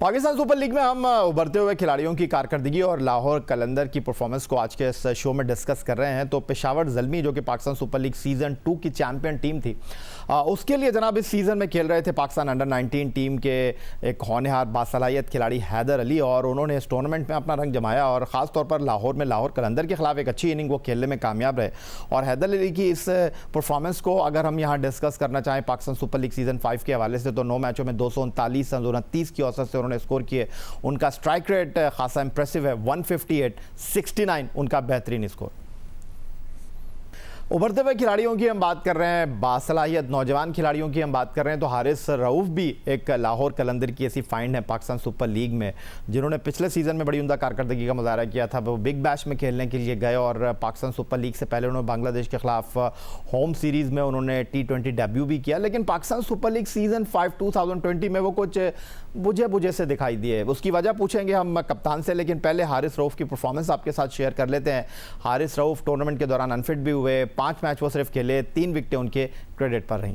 Pakistan super league में हम उभरते हुए खिलाड़ियों की कारकर्दगी और लाहौर कलंदर की परफॉर्मेंस को आज के इस शो में डिस्कस कर रहे हैं। तो पेशावर ज़ल्मी जो कि पाकिस्तान सुपर लीग सीज़न 2 की चैंपियन टीम थी, उसके लिए जनाब इस सीज़न में खेल रहे थे पाकिस्तान अंडर 19 टीम के एक होनहार बासलाहियत खिलाड़ी हैदर अली, और उन्होंने इस टूर्नामेंट में अपना रंग जमाया और ख़ास तौर पर लाहौर में लाहौर कलंदर के खिलाफ एक अच्छी इनिंग वो खेलने में कामयाब रहे। और हैदर अली की इस परफॉर्मेंस को अगर हम यहाँ डिस्कस करना चाहें पाकिस्तान सुपर लीग सीज़न 5 के हवाले से, तो 9 मैचों में 239 रन 29 की औसत से उन्होंने स्कोर किए। उनका स्ट्राइक रेट खासा इंप्रेसिव है, 158-69 उनका बेहतरीन स्कोर। उभरते हुए खिलाड़ियों की हम बात कर रहे हैं, बासलाहियत नौजवान खिलाड़ियों की हम बात कर रहे हैं, तो हारिस रऊफ भी एक लाहौर कलंदर की ऐसी फाइंड है पाकिस्तान सुपर लीग में, जिन्होंने पिछले सीज़न में बड़ी उम्दा कारकर्दगी का मुजाहरा किया था। वो बिग बैश में खेलने के लिए गए और पाकिस्तान सुपर लीग से पहले उन्होंने बांग्लादेश के खिलाफ होम सीरीज़ में उन्होंने T20 डेब्यू भी किया, लेकिन पाकिस्तान सुपर लीग सीज़न 5 2020 में वो कुछ बुझे से दिखाई दिए। उसकी वजह पूछेंगे हम कप्तान से, लेकिन पहले हारिस रऊफ की परफॉर्मेंस आपके साथ शेयर कर लेते हैं। हारिस रऊफ टूर्नामेंट के दौरान अनफिट भी हुए, 5 मैच वो सिर्फ खेले, 3 विकेटें उनके क्रेडिट पर रहीं।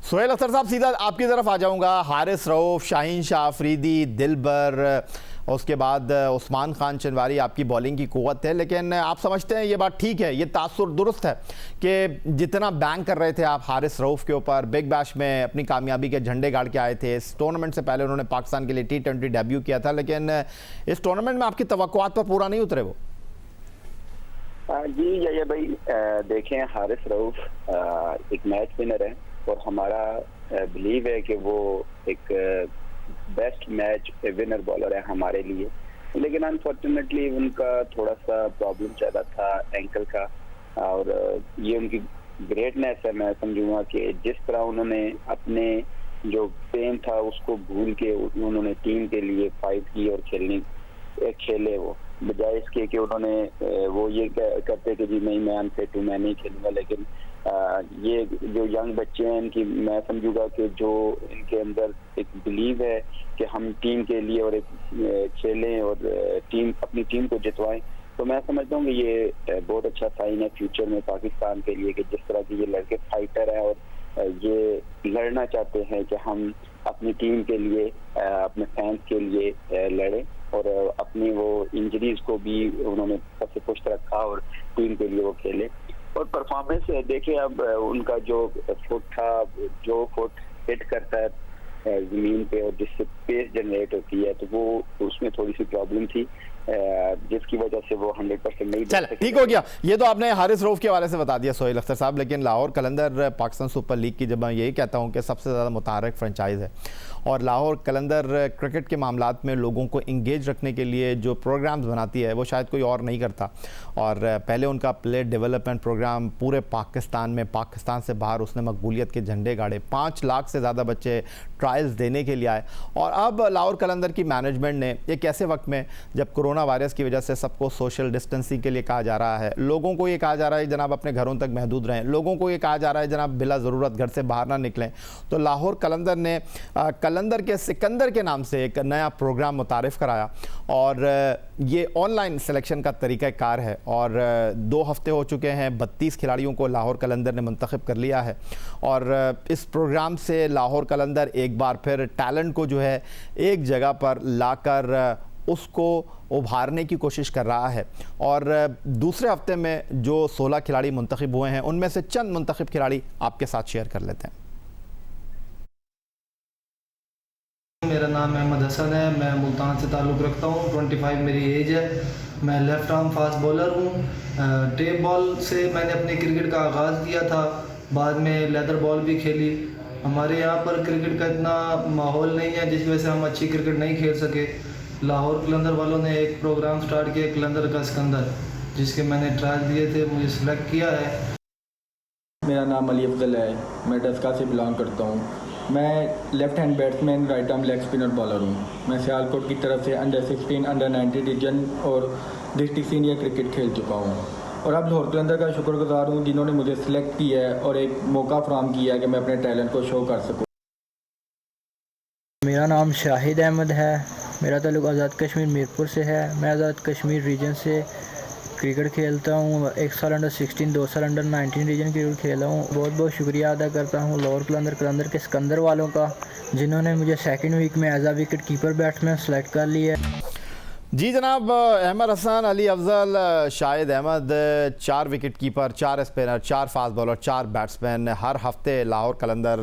सोहेल अख्तर साहब, सीधा आपकी तरफ आ जाऊंगा। हारिस रऊफ, शाहीन शाह अफरीदी, दिलबर, उसके बाद उस्मान खान चनवारी, आपकी बॉलिंग की कुव्वत है, लेकिन आप समझते हैं ये बात ठीक है, ये तासुर दुरुस्त है कि जितना बैंक कर रहे थे आप हारिस रऊफ के ऊपर, बिग बैश में अपनी कामयाबी के झंडे गाड़ के आए थे, इस टूर्नामेंट से पहले उन्होंने पाकिस्तान के लिए T20 डेब्यू किया था, लेकिन इस टूर्नामेंट में आपकी तवक्कुआत पर पूरा नहीं उतरे वो? जी ये भाई, देखें हारिस रऊफ एक मैच विनर है और हमारा बिलीव है कि वो एक बेस्ट मैच विनर बॉलर है हमारे लिए, लेकिन अनफॉर्चुनेटली उनका थोड़ा सा प्रॉब्लम चल रहा था एंकल का, और ये उनकी ग्रेटनेस है। मैं समझूंगा कि जिस तरह उन्होंने अपने जो पेन था उसको भूल के उन्होंने टीम के लिए फाइट की और खेले, वो बजाय इसके कि उन्होंने वो ये कहते कि जी नहीं मैं अनफिट हूँ, मैं नहीं खेलूंगा, लेकिन ये जो यंग बच्चे हैं इनकी मैं समझूंगा कि जो इनके अंदर एक बिलीव है कि हम टीम के लिए और एक खेलें और अपनी टीम को जितवाएं, तो मैं समझता हूँ कि ये बहुत अच्छा साइन है फ्यूचर में पाकिस्तान के लिए कि जिस तरह के ये लड़के फाइटर हैं और ये लड़ना चाहते हैं कि हम अपनी टीम के लिए, अपने फैंस के लिए लड़ें, और अपनी वो इंजरीज को भी उन्होंने सबसे पुष्ट रखा और टीम के लिए वो खेले। और परफॉर्मेंस देखिए, अब उनका जो फुट था, जो फुट हिट करता है जमीन पे और जिससे पेस जनरेट होती है, तो वो उसमें थोड़ी सी प्रॉब्लम थी जिसकी वजह से वो 100% नहीं। चल ठीक हो गया, ये तो आपने हारिस रऊफ के हवाले से बता दिया सोहेल अख्तर साहब, लेकिन लाहौर कलंदर पाकिस्तान सुपर लीग की, जब मैं यही कहता हूँ कि सबसे ज़्यादा मुतहर्रिक फ्रेंचाइज है, और लाहौर कलंदर क्रिकेट के मामलात में लोगों को इंगेज रखने के लिए जो प्रोग्राम्स बनाती है वो शायद कोई और नहीं करता। और पहले उनका प्लेयर डेवलपमेंट प्रोग्राम पूरे पाकिस्तान में, पाकिस्तान से बाहर उसने मकबूलियत के झंडे गाड़े, 5 लाख से ज़्यादा बच्चे ट्रायल्स देने के लिए आए। और अब लाहौर कलंदर की मैनेजमेंट ने एक ऐसे वक्त में जब कोरोना वायरस की वजह से सबको सोशल डिस्टेंसिंग के लिए कहा जा रहा है, लोगों को ये कहा जा रहा है जनाब अपने घरों तक महदूद रहें, लोगों को ये कहा जा रहा है जनाब बिला ज़रूरत घर से बाहर ना निकलें, तो लाहौर कलंदर ने कलंदर के सिकंदर के नाम से एक नया प्रोग्राम मुतारिफ कराया, और ये ऑनलाइन सिलेक्शन का तरीक़ाकार है। और 2 हफ्ते हो चुके हैं, 32 खिलाड़ियों को लाहौर कलंदर ने मुंतखब कर लिया है, और इस प्रोग्राम से लाहौर कलंदर एक बार फिर टैलेंट को जो है एक जगह पर लाकर उसको उभारने की कोशिश कर रहा है। और दूसरे हफ्ते में जो 16 खिलाड़ी मुंतखब हुए हैं उनमें से चंद मुंतखब खिलाड़ी आपके साथ शेयर कर लेते हैं। मेरा नाम अहमद हसन है, मैं मुल्तान से ताल्लुक़ रखता हूँ, 25 मेरी एज है, मैं लेफ़्ट आर्म फास्ट बॉलर हूँ। टेप बॉल से मैंने अपने क्रिकेट का आगाज़ किया था, बाद में लेदर बॉल भी खेली। हमारे यहाँ पर क्रिकेट का इतना माहौल नहीं है जिसकी वजह से हम अच्छी क्रिकेट नहीं खेल सके। लाहौर कलंदर वालों ने एक प्रोग्राम स्टार्ट किया कलंदर का सिकंदर, जिसके मैंने ट्रायल दिए थे, मुझे सिलेक्ट किया है। मेरा नाम अली अफजल है, मैं डस्का से बिलोंग करता हूँ। मैं left hand batsman, right arm leg spinner bowler हूँ। मैं सियालकोट की तरफ से अंडर 16, अंडर 19 डिवीजन और डिस्ट्रिक्ट सीनियर क्रिकेट खेल चुका हूँ, और अब लाहौर कलंदर का शुक्रगुजार हूँ जिन्होंने मुझे सिलेक्ट किया है और एक मौका फराहम किया है कि मैं अपने टैलेंट को शो कर सकूँ। मेरा नाम शाहिद अहमद है, मेरा ताल्लुक़ आज़ाद कश्मीर मीरपुर से है। मैं आज़ाद कश्मीर रीजन से क्रिकेट खेलता हूँ। 1 साल अंडर 16, 2 साल अंडर 19 रीजन क्रिकेट खेला हूँ। बहुत बहुत शुक्रिया अदा करता हूँ लाहौर कलंदर के सिकंदर वालों का, जिन्होंने मुझे सेकंड वीक में as a wicket keeper batsman select कर लिया है। जी जनाब, Ahmed Hasan, Ali Afzal, Shahid Ahmed, 4 wicket keeper, 4 spinner, 4 fast bowler, 4 batsman हर हफ्ते लाहौर कलंदर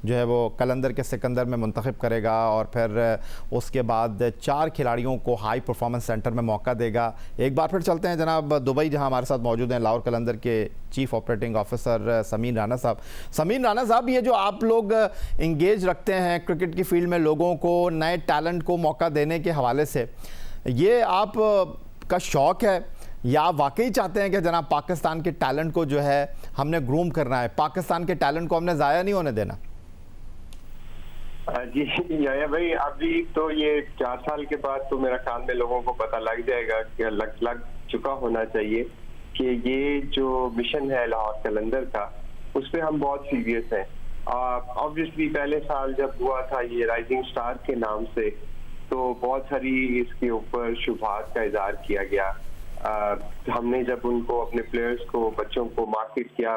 जो है वो कलंदर के सिकंदर में मुंतखब करेगा और फिर उसके बाद 4 खिलाड़ियों को हाई परफॉर्मेंस सेंटर में मौका देगा। एक बार फिर चलते हैं जनाब दुबई, जहां हमारे साथ मौजूद हैं लाहौर कलंदर के chief operating officer Sameen Rana साहब। समीन राना साहब, ये जो आप लोग इंगेज रखते हैं क्रिकेट की फील्ड में लोगों को, नए टैलेंट को मौका देने के हवाले से, ये आप का शौक है या आप वाकई चाहते हैं कि जनाब पाकिस्तान के टैलेंट को जो है हमने ग्रूम करना है, पाकिस्तान के टैलेंट को हमने ज़ाया नहीं होने देना? जी याया भाई, अभी तो ये 4 साल के बाद तो मेरा ख्याल में लोगों को पता लग जाएगा कि लग चुका होना चाहिए कि ये जो मिशन है लाहौर कलंदर का, उस पर हम बहुत सीरियस हैं। ऑब्वियसली पहले साल जब हुआ था ये राइजिंग स्टार के नाम से, तो बहुत सारी इसके ऊपर शुभात का इजहार किया गया। हमने जब उनको, अपने प्लेयर्स को, बच्चों को मार्केट किया,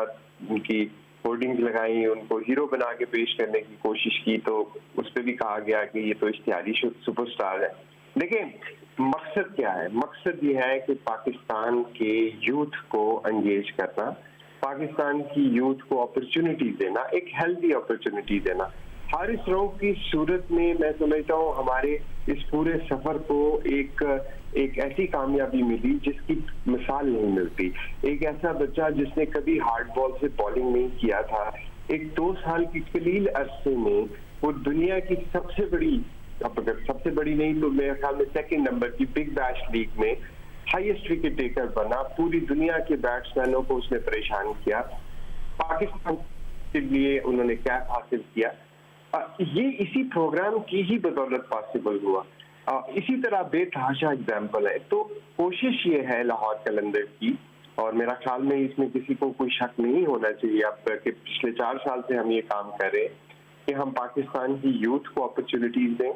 उनकी होर्डिंग्स लगाई, उनको हीरो बना के पेश करने की कोशिश की, तो उस पर भी कहा गया कि ये तो इश्तिहारी सुपरस्टार है। लेकिन मकसद क्या है? मकसद ये है कि पाकिस्तान के यूथ को एंगेज करना, पाकिस्तान की यूथ को अपॉर्चुनिटी देना, एक हेल्दी अपॉर्चुनिटी देना। हारिस रऊफ की सूरत में मैं समझता हूँ हमारे इस पूरे सफर को एक ऐसी कामयाबी मिली जिसकी मिसाल नहीं मिलती। एक ऐसा बच्चा जिसने कभी हार्ड बॉल से बॉलिंग नहीं किया था, एक 2 साल की कलील अरसे में वो दुनिया की सबसे बड़ी, अगर सबसे बड़ी नहीं तो मेरे ख्याल में 2nd नंबर की बिग बैश लीग में हाईएस्ट विकेट टेकर बना। पूरी दुनिया के बैट्समैनों को उसने परेशान किया। पाकिस्तान के लिए उन्होंने कैप हासिल किया। ये इसी प्रोग्राम की ही बदौलत पॉसिबल हुआ। इसी तरह बेतहाशा एग्जाम्पल है। तो कोशिश ये है लाहौर कलंदर की, और मेरा ख्याल में इसमें किसी को कोई शक नहीं होना चाहिए अब कि पिछले 4 साल से हम ये काम कर रहे हैं कि हम पाकिस्तान की यूथ को अपॉर्चुनिटीज दें।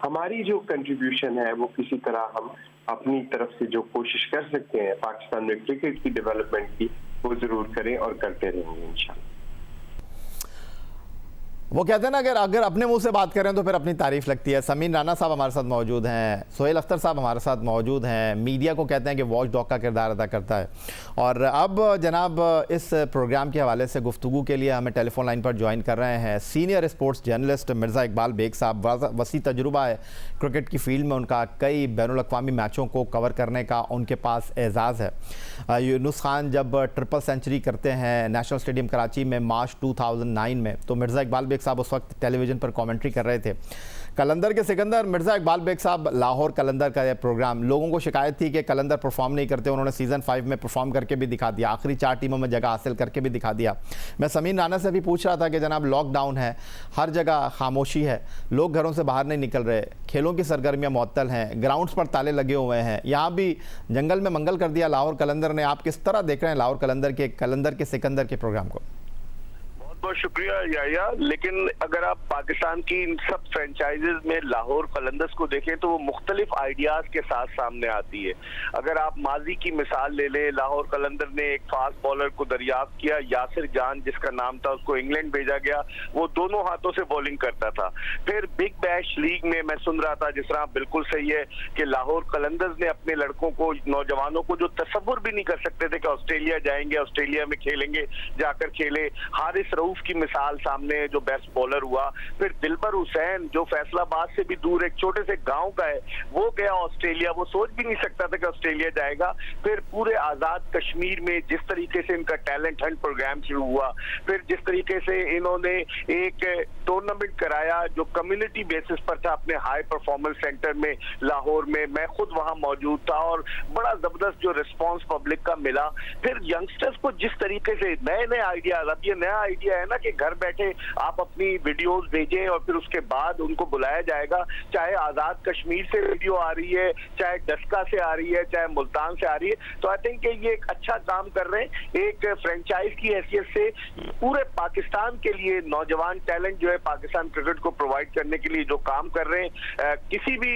हमारी जो कंट्रीब्यूशन है वो किसी तरह हम अपनी तरफ से जो कोशिश कर सकते हैं पाकिस्तान में क्रिकेट की डेवलपमेंट की, वो जरूर करें और करते रहेंगे इंशाल्लाह। वो कहते हैं ना, अगर अपने मुंह से बात करें तो फिर अपनी तारीफ लगती है। समीन राना साहब हमारे साथ मौजूद हैं, सोहेल अख्तर साहब हमारे साथ मौजूद हैं। मीडिया को कहते हैं कि वॉच डॉग का किरदार अदा करता है। और अब जनाब इस प्रोग्राम के हवाले से गुफ्तगू के लिए हमें टेलीफोन लाइन पर ज्वाइन कर रहे हैं senior sports journalist Mirza Iqbal Baig साहब। वसी तजुर्बा है क्रिकेट की फील्ड में उनका, कई बैनुल-अक़वामी मैचों को कवर करने का उनके पास एजाज़ है। यूनुस खान जब ट्रिपल सेंचुरी करते हैं नेशनल स्टेडियम कराची में मार्च 2009 में, तो मिर्ज़ा इकबाल बेग साहब उस वक्त टेलीविज़न पर कमेंट्री कर रहे थे। कलंदर के सिकंदर, मिर्ज़ा इकबाल बेग साहब, लाहौर कलंदर का यह प्रोग्राम, लोगों को शिकायत थी कि कलंदर परफॉर्म नहीं करते, उन्होंने सीज़न 5 में परफॉर्म करके भी दिखा दिया, आखिरी 4 टीमों में जगह हासिल करके भी दिखा दिया। मैं समीन राना से भी पूछ रहा था कि जनाब लॉकडाउन है, हर जगह खामोशी है, लोग घरों से बाहर नहीं निकल रहे, खेलों की सरगर्मियाँ मुअत्तल हैं, ग्राउंड्स पर ताले लगे हुए हैं, यहाँ भी जंगल में मंगल कर दिया लाहौर कलंदर ने। आप किस तरह देख रहे हैं लाहौर कलंदर के सिकंदर के प्रोग्राम को? बहुत शुक्रिया याया। लेकिन अगर आप पाकिस्तान की इन सब फ्रेंचाइजेज में लाहौर कलंदर्स को देखें तो वो मुख्तलिफ आइडियाज के साथ सामने आती है। अगर आप माजी की मिसाल ले लें, लाहौर कलंदर ने एक फास्ट बॉलर को दरियाफ्त किया, यासिर जान जिसका नाम था, उसको इंग्लैंड भेजा गया, वो दोनों हाथों से बॉलिंग करता था। फिर बिग बैश लीग में मैं सुन रहा था, जिस तरह बिल्कुल सही है कि लाहौर कलंदर्स ने अपने लड़कों को, नौजवानों को जो तसव्वुर भी नहीं कर सकते थे कि ऑस्ट्रेलिया जाएंगे, ऑस्ट्रेलिया में खेलेंगे, जाकर खेले। हारिस रऊफ की मिसाल सामने, जो बेस्ट बॉलर हुआ। फिर दिलबर हुसैन जो फैसलाबाद से भी दूर एक छोटे से गांव का है, वो गया ऑस्ट्रेलिया, वो सोच भी नहीं सकता था कि ऑस्ट्रेलिया जाएगा। फिर पूरे आजाद कश्मीर में जिस तरीके से इनका टैलेंट हंट प्रोग्राम शुरू हुआ, फिर जिस तरीके से इन्होंने एक टूर्नामेंट कराया जो कम्युनिटी बेसिस पर था अपने हाई परफॉर्मेंस सेंटर में लाहौर में, मैं खुद वहां मौजूद था और बड़ा जबरदस्त जो रिस्पॉन्स पब्लिक का मिला। फिर यंगस्टर्स को जिस तरीके से नए नए आइडियाज, अब ये नया आइडिया है है ना कि घर बैठे आप अपनी वीडियोस भेजें और फिर उसके बाद उनको बुलाया जाएगा, चाहे आजाद कश्मीर से वीडियो आ रही है, चाहे डस्का से आ रही है, चाहे मुल्तान से आ रही है, तो आई थिंक ये एक अच्छा काम कर रहे हैं। एक फ्रेंचाइज की हैसियत से पूरे पाकिस्तान के लिए नौजवान टैलेंट जो है पाकिस्तान क्रिकेट को प्रोवाइड करने के लिए जो काम कर रहे हैं, किसी भी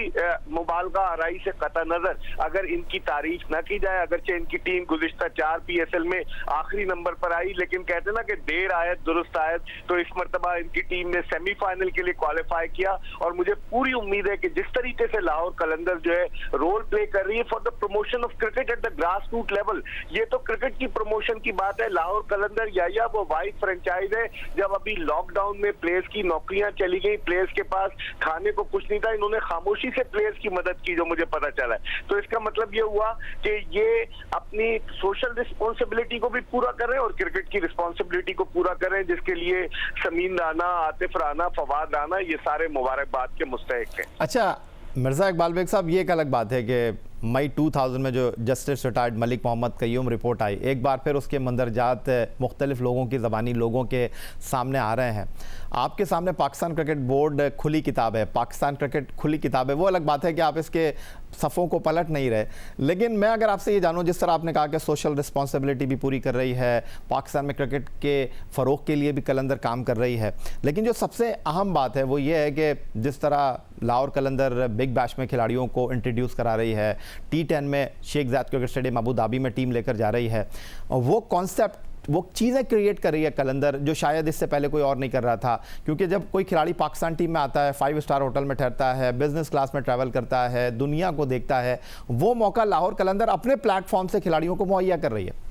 मुबालगा आराई से कता नजर अगर इनकी तारीफ ना की जाए, अगरचे इनकी टीम गुज़िश्ता 4 PSL में आखिरी नंबर पर आई, लेकिन कहते ना कि देर आयत दुरुस्त आयत, तो इस मरतबा इनकी टीम ने सेमीफाइनल के लिए क्वालिफाई किया और मुझे पूरी उम्मीद है कि जिस तरीके से लाहौर कलंदर जो है रोल प्ले कर रही है for the promotion of cricket at the grass root level, ये तो क्रिकेट की प्रमोशन की बात है। लाहौर कलंदर या वो वाइड फ्रेंचाइज है, जब अभी लॉकडाउन में प्लेयर्स की नौकरियां चली गई, प्लेयर्स के पास खाने को कुछ नहीं था, इन्होंने खामोशी से प्लेयर्स की मदद की, जो मुझे पता चला है। तो इसका मतलब ये हुआ कि ये अपनी सोशल रिस्पॉन्सिबिलिटी को भी पूरा कर रहे हैं और क्रिकेट की रिस्पॉन्सिबिलिटी को पूरा कर रहे हैं, जिसके लिए समीन राना, आतिफ राना, फवाद राना ये सारे मुबारकबाद के मुस्तहिक हैं। अच्छा मिर्ज़ा इकबाल बेग साहब, ये एक अलग बात है कि मई 2000 में जो justice retired Malik Mohammad Qayyum report आई, एक बार फिर उसके मंदरजात मुख्तलिफ लोगों की ज़बानी लोगों के सामने आ रहे हैं। आपके सामने पाकिस्तान क्रिकेट बोर्ड खुली किताब है, पाकिस्तान क्रिकेट खुली किताब है। वो अलग बात है कि आप इसके सफ़ों को पलट नहीं रहे, लेकिन मैं अगर आपसे ये जानूं, जिस तरह आपने कहा कि सोशल रिस्पॉन्सिबिलिटी भी पूरी कर रही है, पाकिस्तान में क्रिकेट के फ़रोग़ के लिए भी कलंदर काम कर रही है, लेकिन जो सबसे अहम बात है वो ये है कि जिस तरह लाहौर कलंदर बिग बैश में खिलाड़ियों को इंट्रोड्यूस करा रही है, T10 में Sheikh Zayed cricket stadium Abu Dhabi में टीम लेकर जा रही है, वो कॉन्सेप्ट, वो चीज़ें क्रिएट कर रही है कलंदर जो शायद इससे पहले कोई और नहीं कर रहा था। क्योंकि जब कोई खिलाड़ी पाकिस्तान टीम में आता है, 5 स्टार होटल में ठहरता है, बिजनेस क्लास में ट्रैवल करता है, दुनिया को देखता है, वो मौका लाहौर कलंदर अपने प्लेटफॉर्म से खिलाड़ियों को मुहैया कर रही है।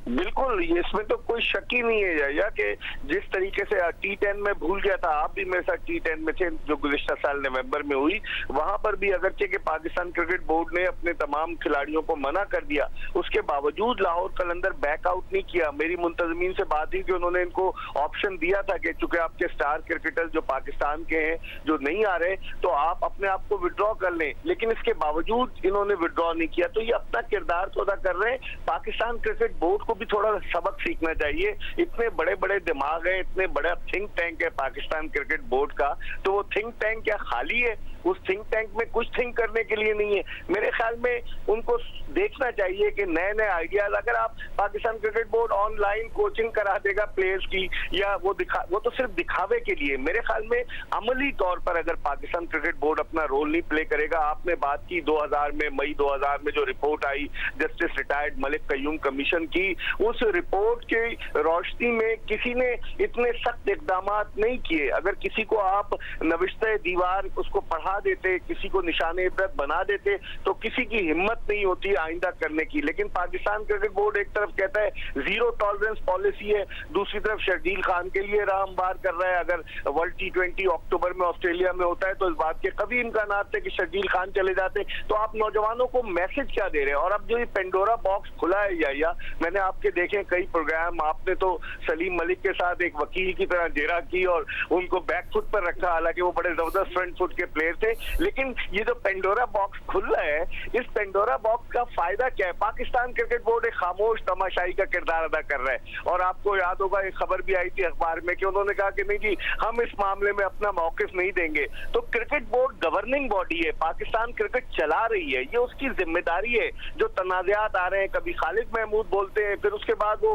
बिल्कुल, इसमें तो कोई शक ही नहीं है या कि जिस तरीके से T10 में भूल गया था, आप भी मेरे साथ T10 में थे जो गुज़िश्ता साल नवंबर में हुई, वहां पर भी अगरचे कि पाकिस्तान क्रिकेट बोर्ड ने अपने तमाम खिलाड़ियों को मना कर दिया, उसके बावजूद लाहौर कलंदर बैकआउट नहीं किया। मेरी मुंतजमीन से बात हुई कि उन्होंने इनको ऑप्शन दिया था कि चूंकि आपके स्टार क्रिकेटर्स जो पाकिस्तान के हैं जो नहीं आ रहे, तो आप अपने आप को विड्रॉ कर लें, लेकिन इसके बावजूद इन्होंने विड्रॉ नहीं किया। तो ये अपना किरदार तो अदा कर रहे हैं। पाकिस्तान क्रिकेट बोर्ड को भी थोड़ा सबक सीखना चाहिए। इतने बड़े बड़े दिमाग हैं, इतने बड़ा थिंक टैंक है पाकिस्तान क्रिकेट बोर्ड का, तो वो थिंक टैंक क्या खाली है? उस थिंक टैंक में कुछ थिंक करने के लिए नहीं है। मेरे ख्याल में उनको देखना चाहिए कि नए नए आइडियाज, अगर आप Pakistan cricket board online coaching करा देगा प्लेयर्स की, या वो तो सिर्फ दिखावे के लिए, मेरे ख्याल में अमली तौर पर अगर पाकिस्तान क्रिकेट बोर्ड अपना रोल नहीं प्ले करेगा। आपने बात की 2000 में, मई 2000 में जो रिपोर्ट आई justice retired Malik Qayyum commission की, उस रिपोर्ट की रोशनी में किसी ने इतने सख्त इकदाम नहीं किए। अगर किसी को आप नविश्ते दीवार उसको पढ़ा देते, किसी को निशाने इबरत बना देते, तो किसी की हिम्मत नहीं होती आइंदा करने की। लेकिन पाकिस्तान क्रिकेट बोर्ड एक तरफ कहता है 0 टॉलरेंस पॉलिसी है, दूसरी तरफ शर्जील खान के लिए राह हमवार कर रहा है। अगर वर्ल्ड T20 अक्टूबर में ऑस्ट्रेलिया में होता है तो इस बात के कभी इम्कानात थे कि शर्जील खान चले जाते। तो आप नौजवानों को मैसेज क्या दे रहे हैं? और अब जो ये पेंडोरा बॉक्स खुला है, या मैंने आपके देखे कई प्रोग्राम, आपने तो सलीम मलिक के साथ एक वकील की तरह जेरा की और उनको बैकफुट पर रखा, हालांकि वो बड़े जबरदस्त फ्रंट फुट के प्लेयर थे। लेकिन ये जो पेंडोरा बॉक्स खुल रहा है, इस पेंडोरा बॉक्स का फायदा क्या है? पाकिस्तान क्रिकेट बोर्ड एक खामोश तमाशाई का किरदार अदा कर रहा है। और आपको याद होगा एक खबर भी आई थी अखबार में कि उन्होंने कहा कि नहीं जी, हम इस मामले में अपना मौकिफ नहीं देंगे। तो क्रिकेट बोर्ड गवर्निंग बॉडी है, पाकिस्तान क्रिकेट चला रही है, ये उसकी जिम्मेदारी है। जो तनाज़ात आ रहे हैं, कभी खालिद महमूद बोलते हैं, फिर उसके बाद वो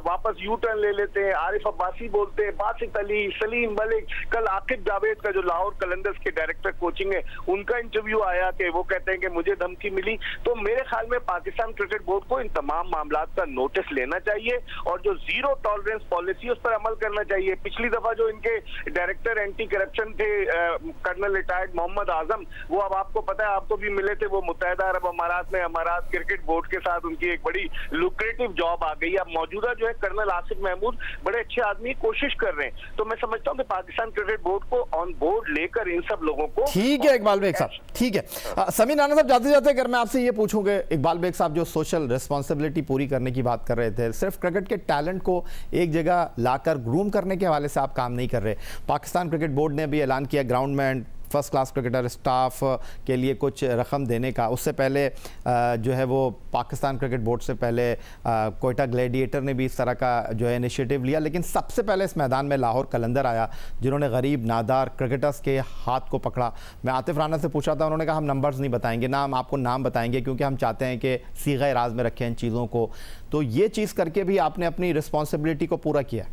वापस यू टर्न ले लेते हैं, आरिफ अब्बासी बोलते हैं, बासित अली, सलीम मलिक, कल आकिब जावेद का जो लाहौर कलंदर्स के डायरेक्टर कोचिंग है उनका इंटरव्यू आया कि वो कहते हैं कि मुझे धमकी मिली। तो मेरे ख्याल में पाकिस्तान क्रिकेट बोर्ड को इन तमाम मामलात का नोटिस लेना चाहिए और जो 0 टॉलरेंस पॉलिसी उस पर अमल करना चाहिए। पिछली दफा जो इनके डायरेक्टर एंटी करप्शन थे कर्नल रिटायर्ड मोहम्मद आजम, वो अब आपको पता है, आपको भी मिले थे, वो मुत्तहिदा अरब अमारात में अमारात क्रिकेट बोर्ड के साथ उनकी एक बड़ी लुक्रेटिव जॉब आ गई। अब मौजूदा जो है कर्नल आसिफ महमूद बड़े अच्छे आदमी कोशिश कर रहे हैं। तो मैं समझता हूँ कि पाकिस्तान क्रिकेट बोर्ड को ऑन बोर्ड लेकर इन सब लोगों को, ठीक है इकबाल बेग साहब, ठीक है। समीन राना साहब, जाते जाते अगर मैं आपसे ये पूछूंगे, इकबाल बेग साहब जो सोशल रिस्पॉन्सिबिलिटी पूरी करने की बात कर रहे थे, सिर्फ क्रिकेट के टैलेंट को एक जगह लाकर ग्रूम करने के हवाले से आप काम नहीं कर रहे। पाकिस्तान क्रिकेट बोर्ड ने भी ऐलान किया ग्राउंड में फर्स्ट क्लास क्रिकेटर स्टाफ के लिए कुछ रकम देने का, उससे पहले जो है वो पाकिस्तान क्रिकेट बोर्ड से पहले कोयटा ग्लैडिएटर ने भी इस तरह का जो है इनिशिएटिव लिया, लेकिन सबसे पहले इस मैदान में लाहौर कलंदर आया जिन्होंने गरीब नादार क्रिकेटर्स के हाथ को पकड़ा। मैं आतिफ राना से पूछा था, उन्होंने कहा हम नंबर्स नहीं बताएंगे ना, हम आपको नाम बताएंगे क्योंकि हम चाहते हैं कि सीगा राज में रखें इन चीज़ों को। तो ये चीज़ करके भी आपने अपनी रिस्पॉन्सिबिलिटी को पूरा किया।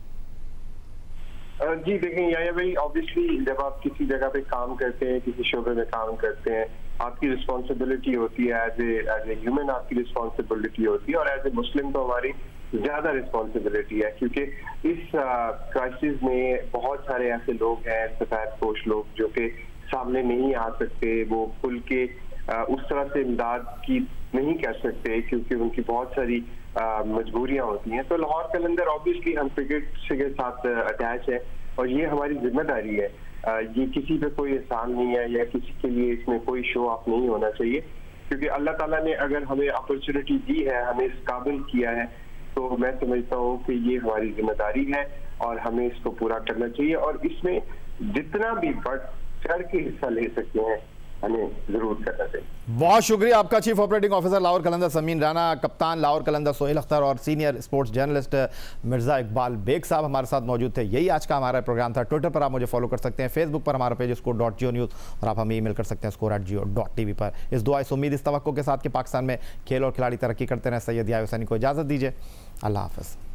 जी देखें याया भाई, ऑब्वियसली जब आप किसी जगह पे काम करते हैं, किसी शोबे में काम करते हैं, आपकी रिस्पॉन्सिबिलिटी होती है एज ए ह्यूमन, आपकी रिस्पॉन्सिबिलिटी होती है, और एज ए मुस्लिम तो हमारी ज्यादा रिस्पॉन्सिबिलिटी है, क्योंकि इस क्राइसिस में बहुत सारे ऐसे लोग हैं, सफेद पोश लोग, जो कि सामने नहीं आ सकते, वो खुल के उस तरह से इमदाद की नहीं कर सकते क्योंकि उनकी बहुत सारी मजबूरियां होती हैं। तो लाहौर कलंदर ऑब्वियसली हम क्रिकेट के साथ अटैच है और ये हमारी जिम्मेदारी है। ये किसी पे कोई एहसान नहीं है या किसी के लिए इसमें कोई शो ऑफ नहीं होना चाहिए, क्योंकि अल्लाह ताला ने अगर हमें अपॉर्चुनिटी दी है, हमें इस काबिल किया है, तो मैं समझता हूँ कि ये हमारी जिम्मेदारी है और हमें इसको पूरा करना चाहिए, और इसमें जितना भी बढ़ चढ़ के हिस्सा ले सकते हैं हमें जरूर करना चाहिए। बहुत शुक्रिया आपका chief operating officer Lahore Qalandar Sameen Rana, कप्तान लाहौर कलंदर सोहेल अख्तर और senior sports journalist Mirza Iqbal Baig साहब हमारे साथ मौजूद थे। यही आज का हमारा प्रोग्राम था। ट्विटर पर आप मुझे फॉलो कर सकते हैं, फेसबुक पर हमारा पेज score.geo न्यूज़, और आप हमें ईमेल कर सकते हैं score@geo.tv पर। इस दुआ इस उम्मीद इस तवक्को के साथ कि पाकिस्तान में खेल और खिलाड़ी तरक्की करते रहें। सैयद याहिया हुसैनी को इजाज़त दीजिए। अल्लाह हाफ़िज़।